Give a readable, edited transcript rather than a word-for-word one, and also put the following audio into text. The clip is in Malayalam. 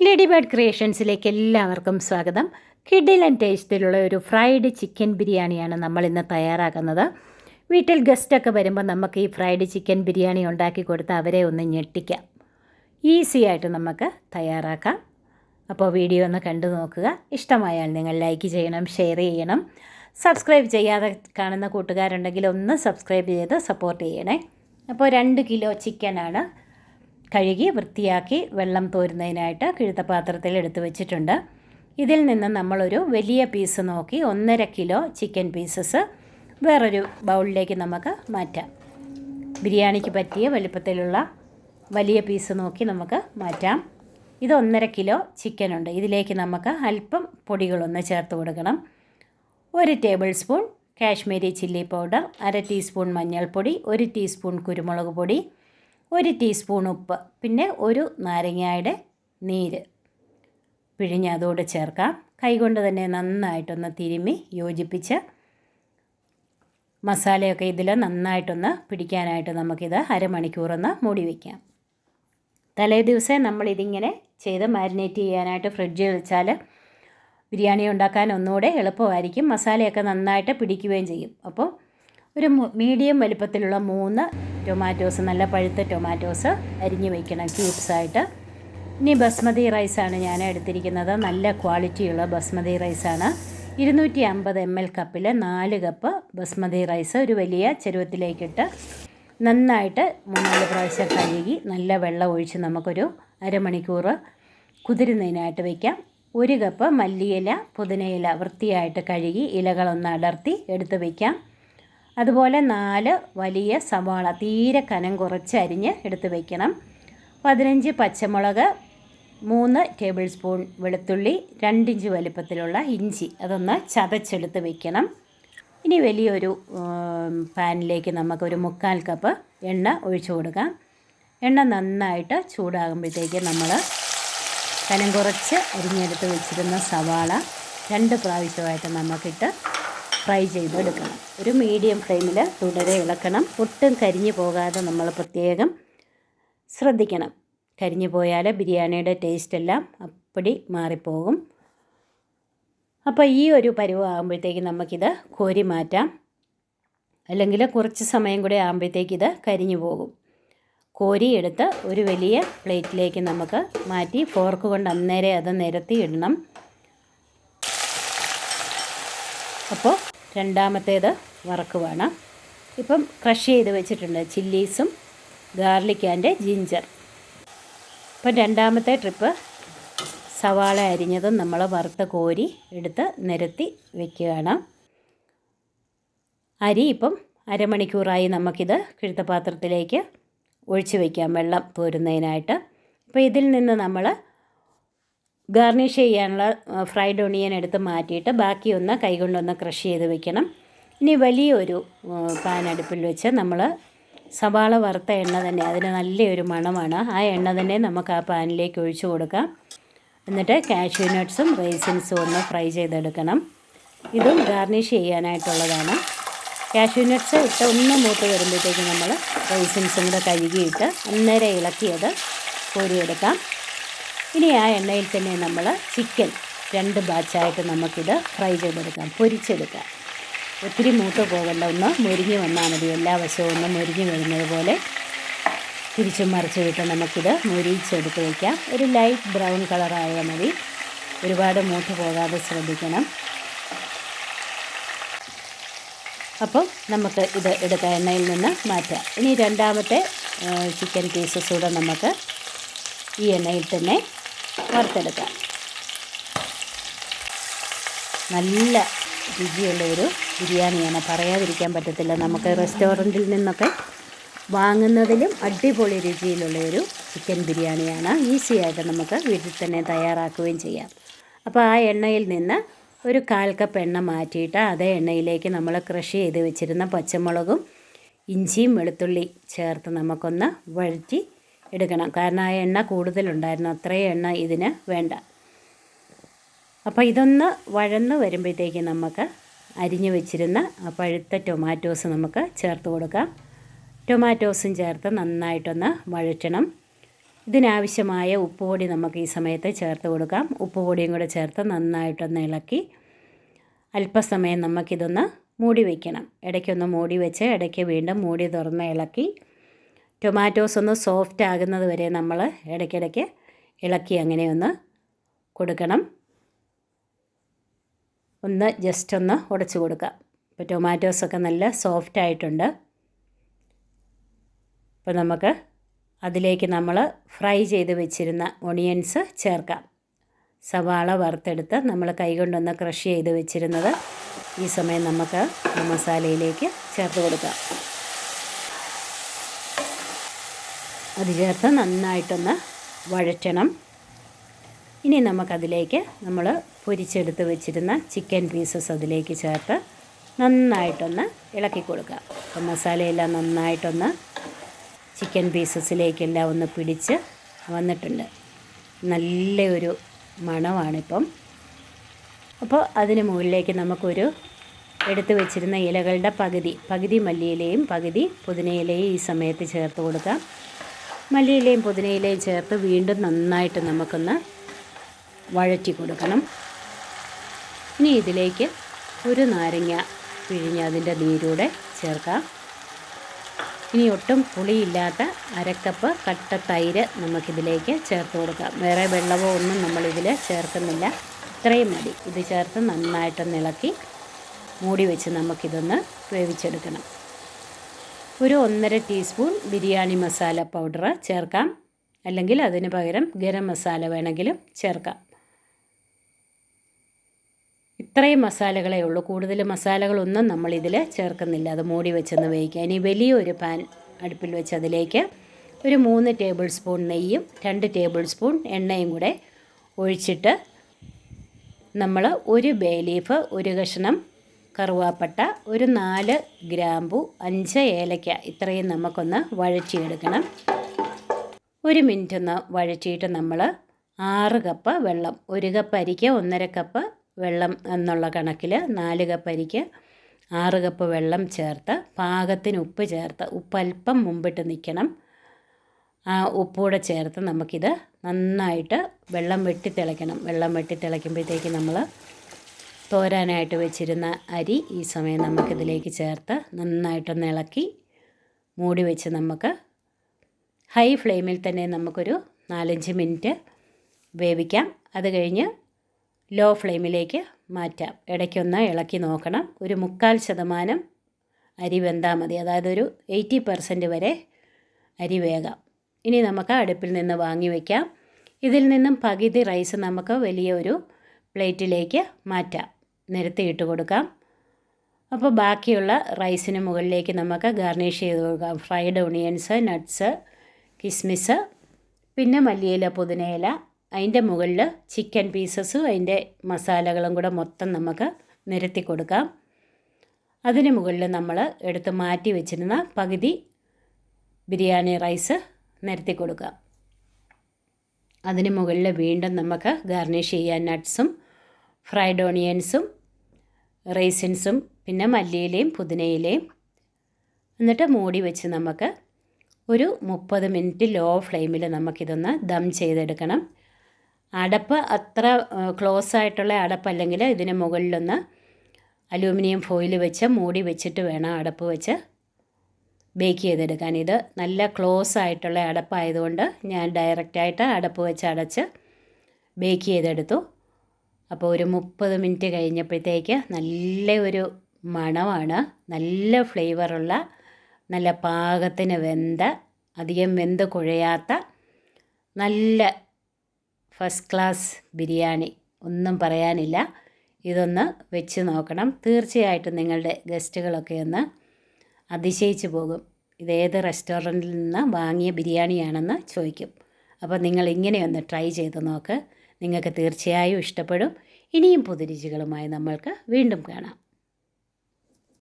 ലേഡി ബേർഡ് ക്രിയേഷൻസിലേക്ക് എല്ലാവർക്കും സ്വാഗതം. കിഡിലൻ ടേസ്റ്റിലുള്ള ഒരു ഫ്രൈഡ് ചിക്കൻ ബിരിയാണിയാണ് നമ്മൾ ഇന്ന് തയ്യാറാക്കുന്നത്. വീട്ടിൽ ഗസ്റ്റൊക്കെ വരുമ്പോൾ നമുക്ക് ഈ ഫ്രൈഡ് ചിക്കൻ ബിരിയാണി ഉണ്ടാക്കി കൊടുത്ത് അവരെ ഒന്ന് ഞെട്ടിക്കാം. ഈസി ആയിട്ട് നമുക്ക് തയ്യാറാക്കാം. അപ്പോൾ വീഡിയോ ഒന്ന് കണ്ടു നോക്കുക. ഇഷ്ടമായാൽ നിങ്ങൾ ലൈക്ക് ചെയ്യണം, ഷെയർ ചെയ്യണം. സബ്സ്ക്രൈബ് ചെയ്യാതെ കാണുന്ന കൂട്ടുകാരുണ്ടെങ്കിൽ ഒന്ന് സബ്സ്ക്രൈബ് ചെയ്ത് സപ്പോർട്ട് ചെയ്യണേ. അപ്പോൾ 2 കിലോ ചിക്കനാണ് കഴുകി വൃത്തിയാക്കി വെള്ളം തോരുന്നതിനായിട്ട് കിഴുത്തപാത്രത്തിൽ എടുത്ത് വെച്ചിട്ടുണ്ട്. ഇതിൽ നിന്ന് നമ്മളൊരു വലിയ പീസ് നോക്കി 1.5 കിലോ ചിക്കൻ പീസസ് വേറൊരു ബൗളിലേക്ക് നമുക്ക് മാറ്റാം. ബിരിയാണിക്ക് പറ്റിയ വലുപ്പത്തിലുള്ള വലിയ പീസ് നോക്കി നമുക്ക് മാറ്റാം. ഇത് 1.5 കിലോ ചിക്കനുണ്ട്. ഇതിലേക്ക് നമുക്ക് അല്പം പൊടികളൊന്ന് ചേർത്ത് കൊടുക്കണം. 1 table spoon Kashmiri chilli powder, 1/2 teaspoon മഞ്ഞൾപ്പൊടി, 1 ടീസ്പൂൺ കുരുമുളക് പൊടി, 1 ടീസ്പൂൺ ഉപ്പ്, പിന്നെ 1 നാരങ്ങയുടെ നീര് പിഴിഞ്ഞ് അതോടെ ചേർക്കാം. കൈകൊണ്ട് തന്നെ നന്നായിട്ടൊന്ന് തിരുമ്മി യോജിപ്പിച്ച് മസാലയൊക്കെ ഇതിൽ നന്നായിട്ടൊന്ന് പിടിക്കാനായിട്ട് നമുക്കിത് അരമണിക്കൂറൊന്ന് മൂടി വയ്ക്കാം. തലേ ദിവസം നമ്മളിതിങ്ങനെ ചെയ്ത് മാരിനേറ്റ് ചെയ്യാനായിട്ട് ഫ്രിഡ്ജിൽ വെച്ചാൽ ബിരിയാണി ഉണ്ടാക്കാൻ ഒന്നുകൂടെ എളുപ്പമായിരിക്കും. മസാലയൊക്കെ നന്നായിട്ട് പിടിക്കുകയും ചെയ്യും. അപ്പോൾ ഒരു മീഡിയം വലിപ്പത്തിലുള്ള 3 ടൊമാറ്റോസ്, നല്ല പഴുത്ത ടൊമാറ്റോസ് അരിഞ്ഞ് വയ്ക്കണം ക്യൂബ്സായിട്ട്. ഇനി ബസ്മതി റൈസാണ് ഞാൻ എടുത്തിരിക്കുന്നത്. നല്ല ക്വാളിറ്റിയുള്ള ബസ്മതി റൈസാണ്. 250 ml കപ്പിൽ 4 കപ്പ് ബസ്മതി റൈസ് ഒരു വലിയ ചെരുവത്തിലേക്കിട്ട് നന്നായിട്ട് 3-4 പ്രാവശ്യം കഴുകി നല്ല വെള്ളം ഒഴിച്ച് നമുക്കൊരു അരമണിക്കൂർ കുതിരുന്നതിനായിട്ട് വയ്ക്കാം. 1 കപ്പ് മല്ലിയില, പുതിനയില വൃത്തിയായിട്ട് കഴുകി ഇലകളൊന്ന് അടർത്തി എടുത്ത് വയ്ക്കാം. അതുപോലെ 4 വലിയ സവാള തീരെ കനം കുറച്ച് അരിഞ്ഞ് എടുത്ത് വയ്ക്കണം. 15 പച്ചമുളക്, 3 ടേബിൾ സ്പൂൺ വെളുത്തുള്ളി, 2 ഇഞ്ച് വലിപ്പത്തിലുള്ള ഇഞ്ചി അതൊന്ന് ചതച്ചെടുത്ത് വയ്ക്കണം. ഇനി വലിയൊരു പാനിലേക്ക് നമുക്കൊരു 3/4 കപ്പ് എണ്ണ ഒഴിച്ചു കൊടുക്കാം. എണ്ണ നന്നായിട്ട് ചൂടാകുമ്പോഴത്തേക്ക് നമ്മൾ കനം കുറച്ച് അരിഞ്ഞെടുത്ത് വെച്ചിരുന്ന സവാള 2 പ്രാവശ്യമായിട്ട് നമുക്കിട്ട് ഫ്രൈ ചെയ്തെടുക്കണം. ഒരു മീഡിയം ഫ്ലെയിമിൽ തുടരെ ഇളക്കണം. ഒട്ടും കരിഞ്ഞു പോകാതെ നമ്മൾ പ്രത്യേകം ശ്രദ്ധിക്കണം. കരിഞ്ഞു പോയാൽ ബിരിയാണിയുടെ ടേസ്റ്റ് എല്ലാം അപ്പടി മാറിപ്പോകും. അപ്പോൾ ഈ ഒരു പരുവമാകുമ്പോഴത്തേക്ക് നമുക്കിത് കോരി മാറ്റാം. അല്ലെങ്കിൽ കുറച്ച് സമയം കൂടെ ആകുമ്പോഴത്തേക്ക് ഇത് കരിഞ്ഞു പോകും. കോരിയെടുത്ത് ഒരു വലിയ പ്ലേറ്റിലേക്ക് നമുക്ക് മാറ്റി ഫോർക്ക് കൊണ്ട് അന്നേരം അത് നിരത്തി ഇടണം. അപ്പോൾ രണ്ടാമത്തേത് വറക്കുവാണ്. ഇപ്പം ക്രഷ് ചെയ്ത് വെച്ചിട്ടുണ്ട് ചില്ലീസും ഗാർലിക് ആൻഡ് ജിഞ്ചർ. ഇപ്പം രണ്ടാമത്തെ ട്രിപ്പ് സവാള അരിഞ്ഞതും നമ്മൾ വറുത്ത് കോരി എടുത്ത് നിരത്തി വയ്ക്കുകയാണ്. അരി ഇപ്പം അരമണിക്കൂറായി നമുക്കിത് കിഴുത്തപാത്രത്തിലേക്ക് ഒഴിച്ച് വയ്ക്കാം വെള്ളം തോരുന്നതിനായിട്ട്. അപ്പോൾ ഇതിൽ നിന്ന് നമ്മൾ ഗാർണിഷ് ചെയ്യാനുള്ള ഫ്രൈഡ് ഒണിയൻ എടുത്ത് മാറ്റിയിട്ട് ബാക്കിയൊന്ന് കൈകൊണ്ടൊന്ന് ക്രഷ് ചെയ്ത് വെക്കണം. ഇനി വലിയൊരു പാൻ അടുപ്പിൽ വെച്ച് നമ്മൾ സവാള വറുത്ത എണ്ണ തന്നെ, അതിന് നല്ലൊരു മണമാണ്, ആ എണ്ണ തന്നെ നമുക്ക് ആ പാനിലേക്ക് ഒഴിച്ചു കൊടുക്കാം. എന്നിട്ട് കാഷ്യൂ നട്ട്സും റൈസിൻസും ഒന്ന് ഫ്രൈ ചെയ്തെടുക്കണം. ഇതും ഗാർണിഷ് ചെയ്യാനായിട്ടുള്ളതാണ്. കാഷ്യൂ നട്ട്സ് ഇട്ട് ഒന്ന് മൂത്ത് വരുമ്പോഴത്തേക്ക് നമ്മൾ റൈസിൻസും കൂടെ കഴുകിയിട്ട് അന്നേരം ഇളക്കിയത് കോരിയെടുക്കാം. ഇനി ആ എണ്ണയിൽ തന്നെ നമ്മൾ ചിക്കൻ 2 ബാച്ചായിട്ട് നമുക്കിത് ഫ്രൈ ചെയ്തെടുക്കാം, പൊരിച്ചെടുക്കാം. ഒത്തിരി മൂത്ത് പോകേണ്ട, ഒന്ന് മൊരിഞ്ഞ് വന്നാൽ മതി. എല്ലാ വശവും ഒന്ന് മൊരിഞ്ഞ് വരുന്നത് പോലെ തിരിച്ചും മറിച്ച് വിട്ട് നമുക്കിത് മൊരിച്ചെടുത്ത് വയ്ക്കാം. ഒരു ലൈറ്റ് ബ്രൗൺ കളറായാൽ മതി. ഒരുപാട് മൂത്ത് പോകാതെ ശ്രദ്ധിക്കണം. അപ്പം നമുക്ക് ഇത് എടുക്കാം, എണ്ണയിൽ നിന്ന് മാറ്റാം. ഇനി രണ്ടാമത്തെ ചിക്കൻ പീസസ് കൂടെ നമുക്ക് ഈ എണ്ണയിൽ തന്നെ വറുത്തെടുക്കാം. നല്ല രുചിയുള്ള ഒരു ബിരിയാണിയാണ്, പറയാതിരിക്കാൻ പറ്റത്തില്ല. നമുക്ക് റെസ്റ്റോറൻറ്റിൽ നിന്നൊക്കെ വാങ്ങുന്നതിലും അടിപൊളി രുചിയിലുള്ള ഒരു ചിക്കൻ ബിരിയാണിയാണ്. ഈസി ആയിട്ട് നമുക്ക് വീട്ടിൽ തന്നെ തയ്യാറാക്കുകയും ചെയ്യാം. അപ്പോൾ ആ എണ്ണയിൽ നിന്ന് ഒരു 1/4 കപ്പ് എണ്ണ മാറ്റിയിട്ട് അതേ എണ്ണയിലേക്ക് നമ്മൾ ക്രഷ് ചെയ്ത് വെച്ചിരുന്ന പച്ചമുളകും ഇഞ്ചിയും വെളുത്തുള്ളി ചേർത്ത് നമുക്കൊന്ന് വഴറ്റി എടുക്കണം. കാരണം ആ എണ്ണ കൂടുതലുണ്ടായിരുന്നു, അത്രയും എണ്ണ ഇതിന് വേണ്ട. അപ്പോൾ ഇതൊന്ന് വഴന്ന് വരുമ്പോഴത്തേക്ക് നമുക്ക് അരിഞ്ഞു വെച്ചിരുന്ന പഴുത്ത ടൊമാറ്റോസ് നമുക്ക് ചേർത്ത് കൊടുക്കാം. ടൊമാറ്റോസും ചേർത്ത് നന്നായിട്ടൊന്ന് വഴറ്റണം. ഇതിനാവശ്യമായ ഉപ്പുപൊടി നമുക്ക് ഈ സമയത്ത് ചേർത്ത് കൊടുക്കാം. ഉപ്പുപൊടിയും കൂടെ ചേർത്ത് നന്നായിട്ടൊന്ന് ഇളക്കി അല്പസമയം നമുക്കിതൊന്ന് മൂടി വയ്ക്കണം. ഇടയ്ക്കൊന്ന് മൂടി വെച്ച് ഇടയ്ക്ക് വീണ്ടും മൂടി തുറന്ന് ഇളക്കി ടൊമാറ്റോസ് ഒന്ന് സോഫ്റ്റ് ആകുന്നത് വരെ നമ്മൾ ഇടയ്ക്കിടയ്ക്ക് ഇളക്കി അങ്ങനെ ഒന്ന് കൊടുക്കണം. ഒന്ന് ജസ്റ്റ് ഒന്ന് ഉടച്ചു കൊടുക്കാം. ഇപ്പോൾ ടൊമാറ്റോസൊക്കെ നല്ല സോഫ്റ്റ് ആയിട്ടുണ്ട്. അപ്പോൾ നമുക്ക് അതിലേക്ക് നമ്മൾ ഫ്രൈ ചെയ്ത് വെച്ചിരുന്ന ഒണിയൻസ് ചേർക്കാം. സവാള വറുത്തെടുത്ത് നമ്മൾ കൈകൊണ്ടൊന്ന് ക്രഷ് ചെയ്ത് വെച്ചിരുന്നത് ഈ സമയം നമുക്ക് ഈ മസാലയിലേക്ക് ചേർത്ത് കൊടുക്കാം. അത് ചേർത്ത് നന്നായിട്ടൊന്ന് വഴറ്റണം. ഇനി നമുക്കതിലേക്ക് നമ്മൾ പൊരിച്ചെടുത്ത് വെച്ചിരുന്ന ചിക്കൻ പീസസ് അതിലേക്ക് ചേർത്ത് നന്നായിട്ടൊന്ന് ഇളക്കി കൊടുക്കാം. അപ്പം മസാലയെല്ലാം നന്നായിട്ടൊന്ന് ചിക്കൻ പീസസിലേക്കെല്ലാം ഒന്ന് പിടിച്ച് വന്നിട്ടുണ്ട്. നല്ലൊരു മണമാണിപ്പം. അപ്പോൾ അതിന് മുകളിലേക്ക് നമുക്കൊരു എടുത്ത് വെച്ചിരുന്ന ഇലകളുടെ പകുതി മല്ലിയിലയും പകുതി പുതിനയിലയും ഈ സമയത്ത് ചേർത്ത് കൊടുക്കാം. മല്ലിയിലയും പുതിനയിലയും ചേർത്ത് വീണ്ടും നന്നായിട്ട് നമുക്കൊന്ന് വഴറ്റി കൊടുക്കണം. ഇനി ഇതിലേക്ക് ഒരു നാരങ്ങ പിഴിഞ്ഞ് അതിൻ്റെ നീരൂടെ ചേർക്കാം. ഇനി ഒട്ടും പുളിയില്ലാത്ത അരക്കപ്പ് കട്ട തൈര് നമുക്കിതിലേക്ക് ചേർത്ത് കൊടുക്കാം. വേറെ വെള്ളമോ ഒന്നും നമ്മളിതിൽ ചേർക്കുന്നില്ല. ഇത്രയും മതി. ഇത് ചേർത്ത് നന്നായിട്ടൊന്ന് ഇളക്കി മൂടി വെച്ച് നമുക്കിതൊന്ന് വേവിച്ചെടുക്കണം. ഒരു 1.5 ടീസ്പൂൺ ബിരിയാണി മസാല പൗഡർ ചേർക്കാം. അല്ലെങ്കിൽ അതിന് പകരം ഗരം മസാല വേണമെങ്കിലും ചേർക്കാം. ഇത്രയും മസാലകളേ ഉള്ളൂ. കൂടുതൽ മസാലകളൊന്നും നമ്മളിതിൽ ചേർക്കുന്നില്ല. അത് മൂടി വെച്ചൊന്ന് വേവിക്കുക. ഇനി വലിയൊരു പാൻ അടുപ്പിൽ വെച്ച് അതിലേക്ക് ഒരു 3 ടേബിൾ സ്പൂൺ നെയ്യും 2 ടേബിൾ സ്പൂൺ എണ്ണയും കൂടെ ഒഴിച്ചിട്ട് നമ്മൾ ഒരു ബേ ലീഫ്, ഒരു കഷ്ണം കറുവാപ്പട്ട, ഒരു 4 ഗ്രാമ്പു, 5 ഏലക്ക ഇത്രയും നമുക്കൊന്ന് വഴറ്റിയെടുക്കണം. 1 മിനിറ്റ് ഒന്ന് വഴറ്റിയിട്ട് നമ്മൾ 6 കപ്പ് വെള്ളം, 1 കപ്പ് അരിക്ക് 1.5 കപ്പ് വെള്ളം എന്നുള്ള കണക്കിൽ 4 കപ്പ് അരിക്ക് 6 കപ്പ് വെള്ളം ചേർത്ത് പാകത്തിന് ഉപ്പ് ചേർത്ത്, ഉപ്പ് അല്പം മുമ്പിട്ട് നിൽക്കണം. ആ ഉപ്പൂടെ ചേർത്ത് നമുക്കിത് നന്നായിട്ട് വെള്ളം വെട്ടിത്തിളയ്ക്കണം. വെള്ളം വെട്ടിത്തിളയ്ക്കുമ്പോഴത്തേക്ക് നമ്മൾ തോരാനായിട്ട് വെച്ചിരുന്ന അരി ഈ സമയം നമുക്കിതിലേക്ക് ചേർത്ത് നന്നായിട്ടൊന്ന് ഇളക്കി മൂടി വെച്ച് നമുക്ക് ഹൈ ഫ്ലെയിമിൽ തന്നെ നമുക്കൊരു 4-5 മിനിറ്റ് വേവിക്കാം. അത് കഴിഞ്ഞ് ലോ ഫ്ലെയിമിലേക്ക് മാറ്റാം. ഇടയ്ക്കൊന്ന് ഇളക്കി നോക്കണം. ഒരു 3/4% അരി വെന്താൽ മതി. അതായത് ഒരു 80% വരെ അരി വേകാം. ഇനി നമുക്ക് അടുപ്പിൽ നിന്ന് വാങ്ങി വയ്ക്കാം. ഇതിൽ നിന്നും പകുതി റൈസ് നമുക്ക് വലിയ ഒരു പ്ലേറ്റിലേക്ക് മാറ്റാം, നിരത്തിയിട്ട് കൊടുക്കാം. അപ്പോൾ ബാക്കിയുള്ള റൈസിന് മുകളിലേക്ക് നമുക്ക് ഗാർണിഷ് ചെയ്ത് കൊടുക്കാം. ഫ്രൈഡ് ഒണിയൻസ്, നട്ട്സ്, കിസ്മിസ്, പിന്നെ മല്ലിയില, പുതിനയില, അതിൻ്റെ മുകളിൽ ചിക്കൻ പീസസും അതിൻ്റെ മസാലകളും കൂടെ മൊത്തം നമുക്ക് നിരത്തി കൊടുക്കാം. അതിന് മുകളിൽ നമ്മൾ എടുത്ത് മാറ്റി വെച്ചിരുന്ന പകുതി ബിരിയാണി റൈസ് നിരത്തി കൊടുക്കാം. അതിന് മുകളിൽ വീണ്ടും നമുക്ക് ഗാർണിഷ് ചെയ്യാൻ നട്ട്സും ഫ്രൈഡ് ഓണിയൻസും റൈസിൻസും പിന്നെ മല്ലിയിലയും പുതിനയിലയും. എന്നിട്ട് മൂടി വെച്ച് നമുക്ക് ഒരു 30 മിനിറ്റ് ലോ ഫ്ലെയിമിൽ നമുക്കിതൊന്ന് ദം ചെയ്തെടുക്കണം. അടപ്പ് അത്ര ക്ലോസ് ആയിട്ടുള്ള അടപ്പല്ലെങ്കിൽ ഇതിന് മുകളിലൊന്ന് അലൂമിനിയം ഫോയിൽ വെച്ച് മൂടി വെച്ചിട്ട് വേണം അടപ്പ് വെച്ച് ബേക്ക് ചെയ്തെടുക്കാൻ. ഇത് നല്ല ക്ലോസ് ആയിട്ടുള്ള അടപ്പായതുകൊണ്ട് ഞാൻ ഡയറക്റ്റായിട്ട് അടപ്പ് വെച്ച് അടച്ച് ബേക്ക് ചെയ്തെടുത്തു. അപ്പോൾ ഒരു 30 മിനിറ്റ് കഴിഞ്ഞപ്പോഴത്തേക്ക് നല്ല ഒരു മണമാണ്. നല്ല ഫ്ലേവറുള്ള, നല്ല പാകത്തിന് വെന്ത, അധികം വെന്ത് കുഴയാത്ത നല്ല ഫസ്റ്റ് ക്ലാസ് ബിരിയാണി. ഒന്നും പറയാനില്ല. ഇതൊന്ന് വെച്ച് നോക്കണം. തീർച്ചയായിട്ടും നിങ്ങളുടെ ഗസ്റ്റുകളൊക്കെ ഒന്ന് അതിശയിച്ചു പോകും. ഇതേത് റെസ്റ്റോറൻറ്റിൽ നിന്ന് വാങ്ങിയ ബിരിയാണിയാണെന്ന് ചോദിക്കും. അപ്പോൾ നിങ്ങൾ ഇങ്ങനെയൊന്ന് ട്രൈ ചെയ്ത് നോക്ക്. നിങ്ങൾക്ക് തീർച്ചയായും ഇഷ്ടപ്പെടും. ഇനിയും പുതുരുചികളുമായി നമ്മൾക്ക് വീണ്ടും കാണാം.